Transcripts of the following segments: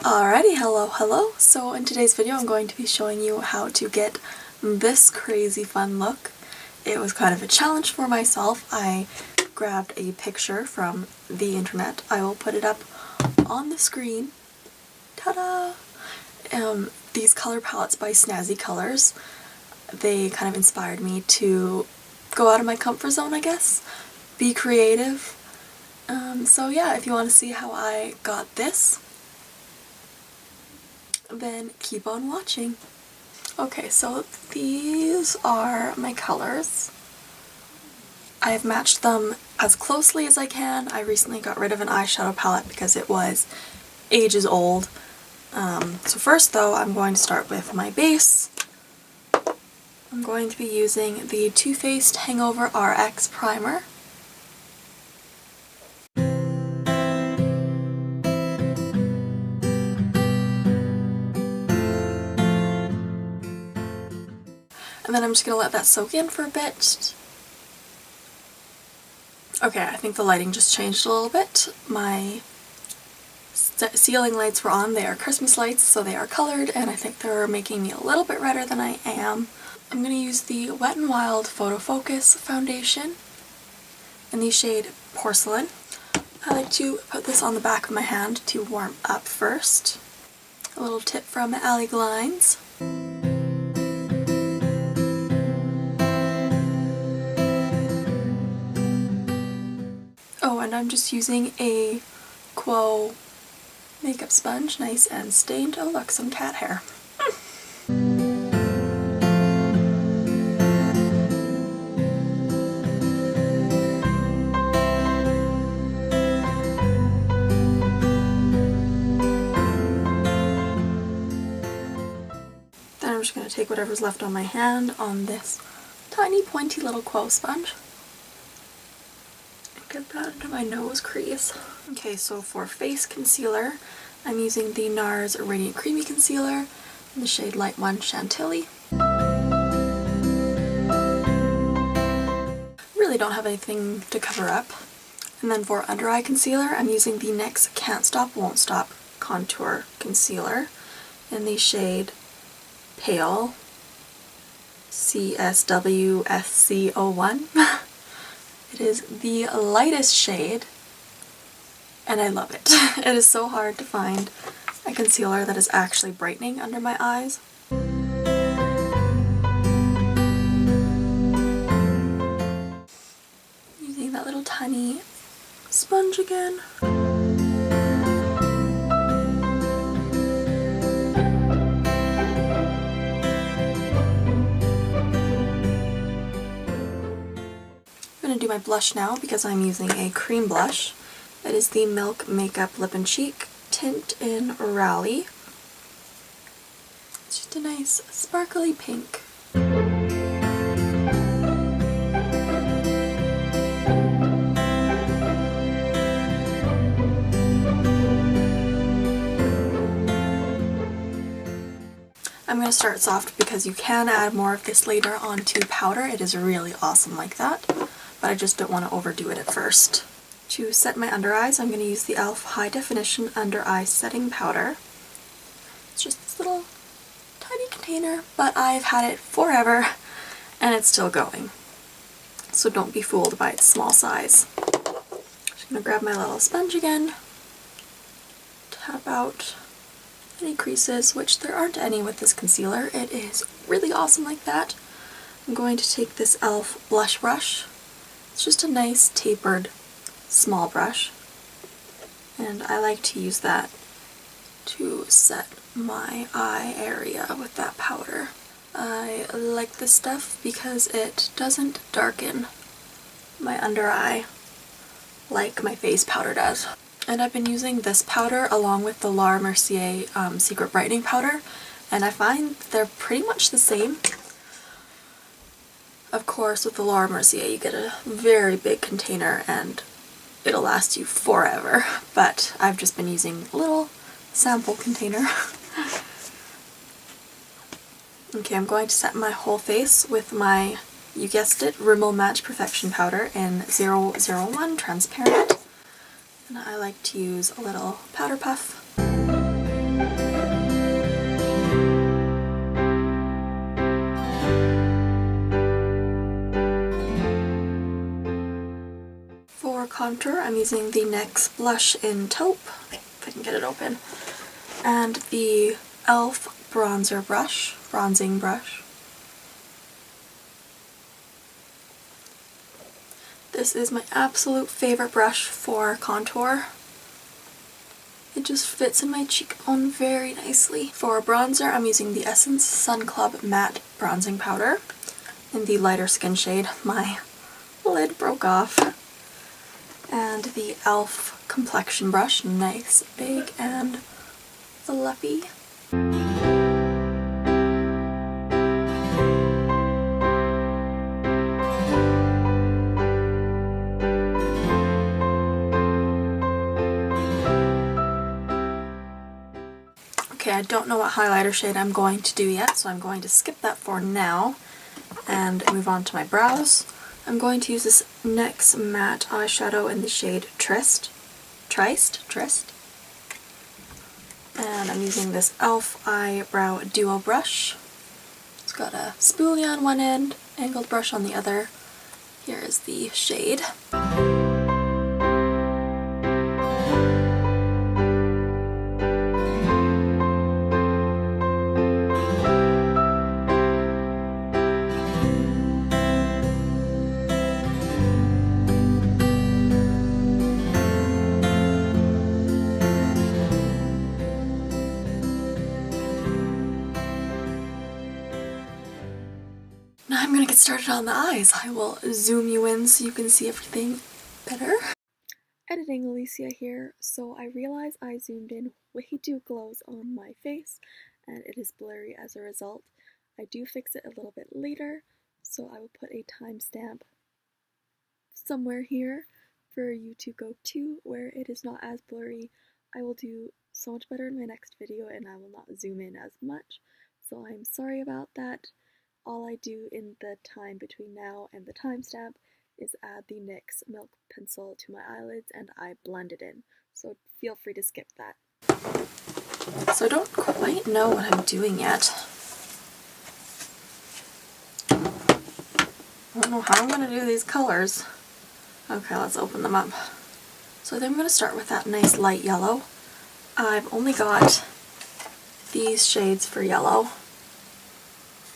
Alrighty, hello. So in today's video I'm going to be showing you how to get this crazy fun look. It was kind of a challenge for myself. I grabbed a picture from the internet. I will put it up on the screen. Ta-da! These color palettes by Snazzy Colors, they kind of inspired me to go out of my comfort zone, I guess. Be creative. So yeah, if you want to see how I got this, then keep on watching. Okay, so these are my colors. I have matched them as closely as I can. I recently got rid of an eyeshadow palette because it was ages old. So first though, I'm going to start with my base. I'm going to be using the Too Faced Hangover RX Primer. And then I'm just going to let that soak in for a bit. Okay, I think the lighting just changed a little bit. My ceiling lights were on. They are Christmas lights, so they are colored, and I think they're making me a little bit redder than I am. I'm going to use the Wet n Wild Photo Focus foundation in the shade Porcelain. I like to put this on the back of my hand to warm up first. A little tip from Ally Glines. Oh, and I'm just using a Quo makeup sponge, nice and stained. Oh look, some cat hair. Then I'm just going to take whatever's left on my hand on this tiny pointy little Quo sponge. Get that into my nose crease. Okay, so for face concealer, I'm using the NARS Radiant Creamy Concealer in the shade Light 1 Chantilly. Really don't have anything to cover up. And then for under eye concealer, I'm using the NYX Can't Stop Won't Stop Contour Concealer in the shade Pale CSWSC01. It is the lightest shade, and I love it. It is so hard to find a concealer that is actually brightening under my eyes. Using that little tiny sponge again. I'm going to do my blush now because I'm using a cream blush. It is the Milk Makeup Lip and Cheek tint in Rally. It's just a nice sparkly pink. I'm going to start soft because you can add more of this later onto powder. It is really awesome like that. But I just don't want to overdo it at first. To set my under eyes, I'm going to use the e.l.f. High Definition Under Eye Setting Powder. It's just this little tiny container, but I've had it forever and it's still going. So don't be fooled by its small size. Just going to grab my little sponge again, tap out any creases, which there aren't any with this concealer. It is really awesome like that. I'm going to take this e.l.f. blush brush. It's just a nice tapered small brush, and I like to use that to set my eye area with that powder. I like this stuff because it doesn't darken my under eye like my face powder does. And I've been using this powder along with the Laura Mercier Secret Brightening Powder, and I find they're pretty much the same. Of course, with the Laura Mercier you get a very big container and it'll last you forever, but I've just been using a little sample container. Okay, I'm going to set my whole face with my, you guessed it, Rimmel Match Perfection Powder in 001 Transparent. And I like to use a little powder puff. And contour, I'm using the NYX blush in taupe, if I can get it open, and the e.l.f. bronzing brush. This is my absolute favorite brush for contour. It just fits in my cheekbone very nicely. For bronzer, I'm using the Essence Sun Club Matte Bronzing Powder in the lighter skin shade. My lid broke off. And the e.l.f. complexion brush, nice, big, and fluffy. Okay, I don't know what highlighter shade I'm going to do yet, so I'm going to skip that for now and move on to my brows. I'm going to use this NYX matte eyeshadow in the shade Trist. And I'm using this e.l.f. eyebrow duo brush. It's got a spoolie on one end, angled brush on the other. Here is the shade. Now I'm gonna get started on the eyes. I will zoom you in so you can see everything better. Editing Alicia here. So I realize I zoomed in way too close on my face and it is blurry as a result. I do fix it a little bit later, so I will put a timestamp somewhere here for you to go to where it is not as blurry. I will do so much better in my next video and I will not zoom in as much, so I'm sorry about that. All I do in the time between now and the timestamp is add the NYX Milk Pencil to my eyelids and I blend it in, so feel free to skip that. So I don't quite know what I'm doing yet. I don't know how I'm going to do these colors. Okay, let's open them up. So then I'm going to start with that nice light yellow. I've only got these shades for yellow.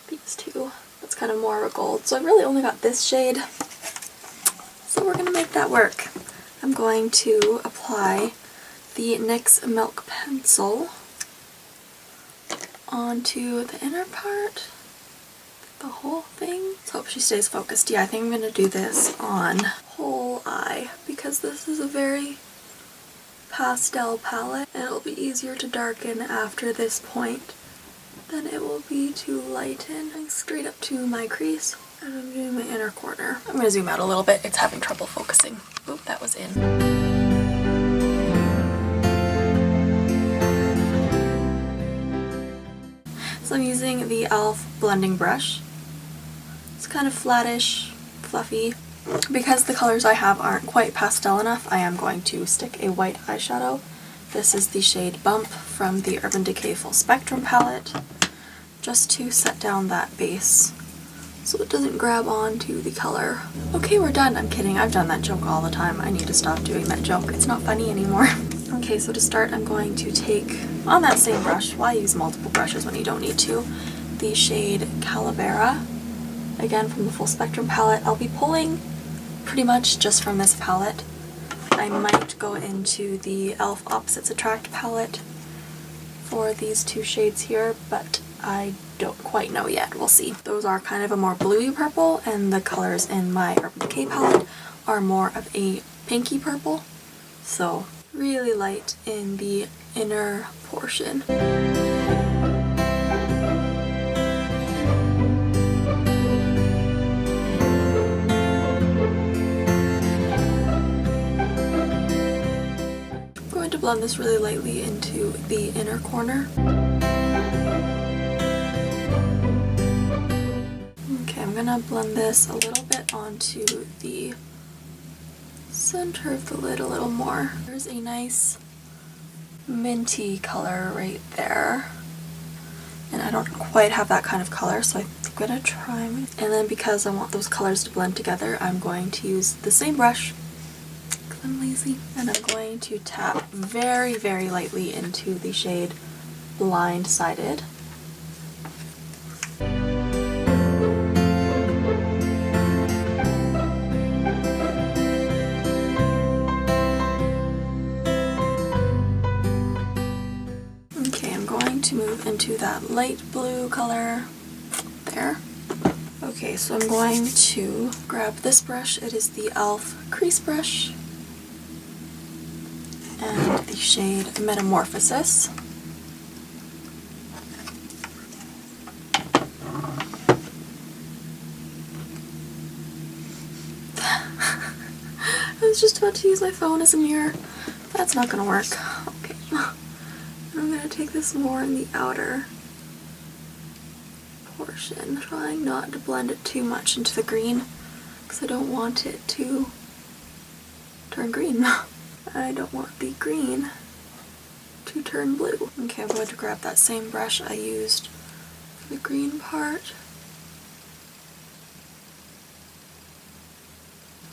These two. That's kind of more of a gold. So I really only got this shade. So we're going to make that work. I'm going to apply the NYX Milk Pencil onto the inner part, the whole thing. Let's hope she stays focused. Yeah, I think I'm going to do this on whole eye because this is a very pastel palette and it'll be easier to darken after this point than it will be to lighten. Straight up to my crease and I'm doing my inner corner. I'm going to zoom out a little bit. It's having trouble focusing. Oop, that was in. So I'm using the e.l.f. blending brush. It's kind of flattish, fluffy. Because the colors I have aren't quite pastel enough, I am going to stick a white eyeshadow. This is the shade Bump from the Urban Decay Full Spectrum palette, just to set down that base so it doesn't grab onto the color. Okay, we're done. I'm kidding. I've done that joke all the time. I need to stop doing that joke. It's not funny anymore. Okay, so to start, I'm going to take, on that same brush, why use multiple brushes when you don't need to, the shade Calavera, again from the Full Spectrum palette. I'll be pulling pretty much just from this palette. I might go into the e.l.f. Opposites Attract palette for these two shades here, but I don't quite know yet. We'll see. Those are kind of a more bluey purple, and the colors in my Urban Decay palette are more of a pinky purple, so really light in the inner portion. I'm going to blend this really lightly into the inner corner. Okay, I'm gonna blend this a little bit onto the center of the lid a little more. There's a nice minty color right there, and I don't quite have that kind of color, so I'm gonna try. And then because I want those colors to blend together, I'm going to use the same brush, I'm lazy. And I'm going to tap very, very lightly into the shade Blindsided. Okay, I'm going to move into that light blue color there. Okay, so I'm going to grab this brush. It is the e.l.f. crease brush and the shade Metamorphosis. I was just about to use my phone as a mirror. That's not gonna work. Okay. I'm gonna take this more in the outer portion, trying not to blend it too much into the green because I don't want it to turn green. I don't want the green to turn blue. Okay, I'm going to grab that same brush I used for the green part.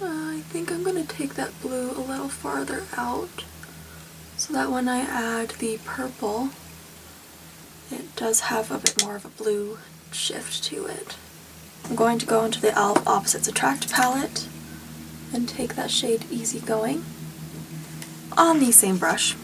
I think I'm going to take that blue a little farther out so that when I add the purple, it does have a bit more of a blue shift to it. I'm going to go into the e.l.f. Opposites Attract palette and take that shade Easygoing on the same brush.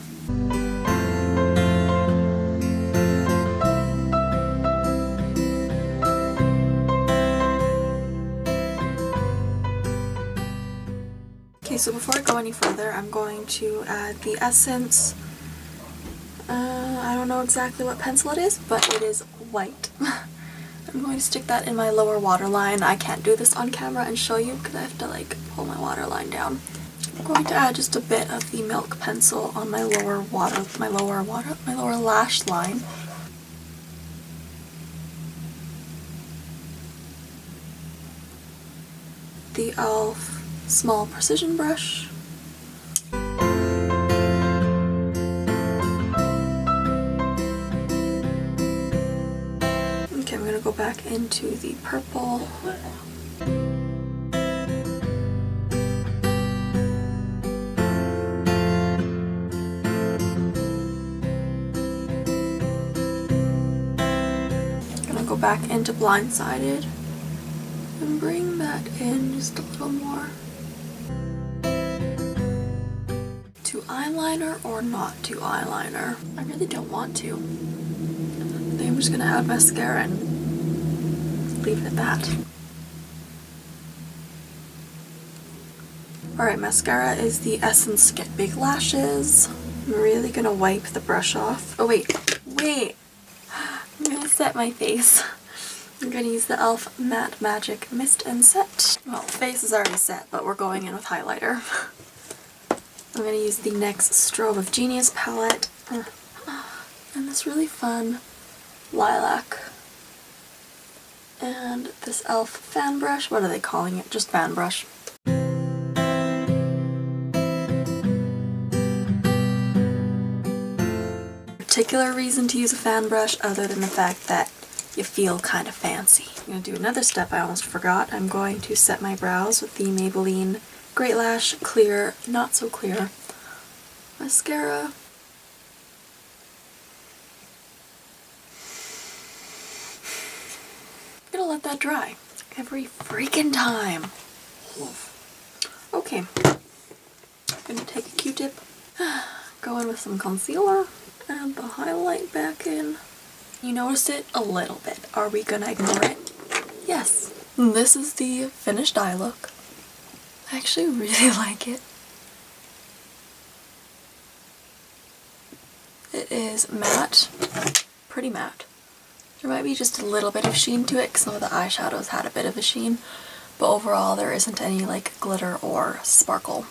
Okay, so before I go any further, I'm going to add the essence. I don't know exactly what pencil it is, but it is white. I'm going to stick that in my lower waterline. I can't do this on camera and show you because I have to like pull my waterline down. I'm going to add just a bit of the milk pencil on my lower lash line. The e.l.f. small precision brush. Okay, I'm going to go back into the purple. Go back into Blindsided and bring that in just a little more. To eyeliner or not to eyeliner? I really don't want to. I think I'm just gonna add mascara and leave it at that. Alright, mascara is the Essence Get Big Lashes. I'm really gonna wipe the brush off. Oh wait. I'm gonna set my face. I'm gonna use the e.l.f. Matte Magic Mist and Set. Well, face is already set, but we're going in with highlighter. I'm gonna use the NYX Strobe of Genius palette and this really fun lilac. And this e.l.f. fan brush. What are they calling it? Just fan brush. Particular reason to use a fan brush other than the fact that you feel kind of fancy. I'm going to do another step I almost forgot. I'm going to set my brows with the Maybelline Great Lash Clear Not So Clear mascara. I'm gonna let that dry every freaking time. Okay, I'm gonna take a Q-tip, go in with some concealer. Add the highlight back in. You noticed it a little bit. Are we gonna ignore it? Yes. This is the finished eye look. I actually really like it. It is matte. Pretty matte. There might be just a little bit of sheen to it because some of the eyeshadows had a bit of a sheen. But overall there isn't any like glitter or sparkle.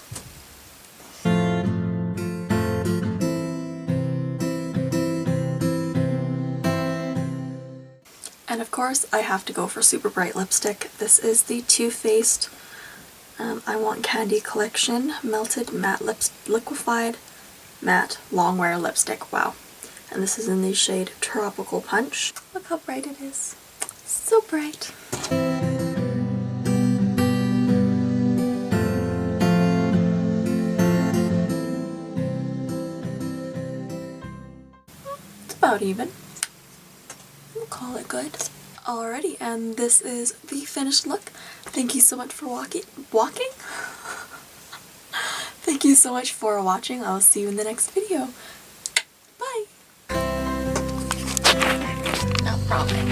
And of course, I have to go for super bright lipstick. This is the Too Faced I Want Candy Collection Melted Matte Liquefied Matte Longwear Lipstick. Wow. And this is in the shade Tropical Punch. Look how bright it is. So bright. about even. We'll call it good. Alrighty, and this is the finished look. Thank you so much for walking? Thank you so much for watching. I'll see you in the next video. Bye! No problem.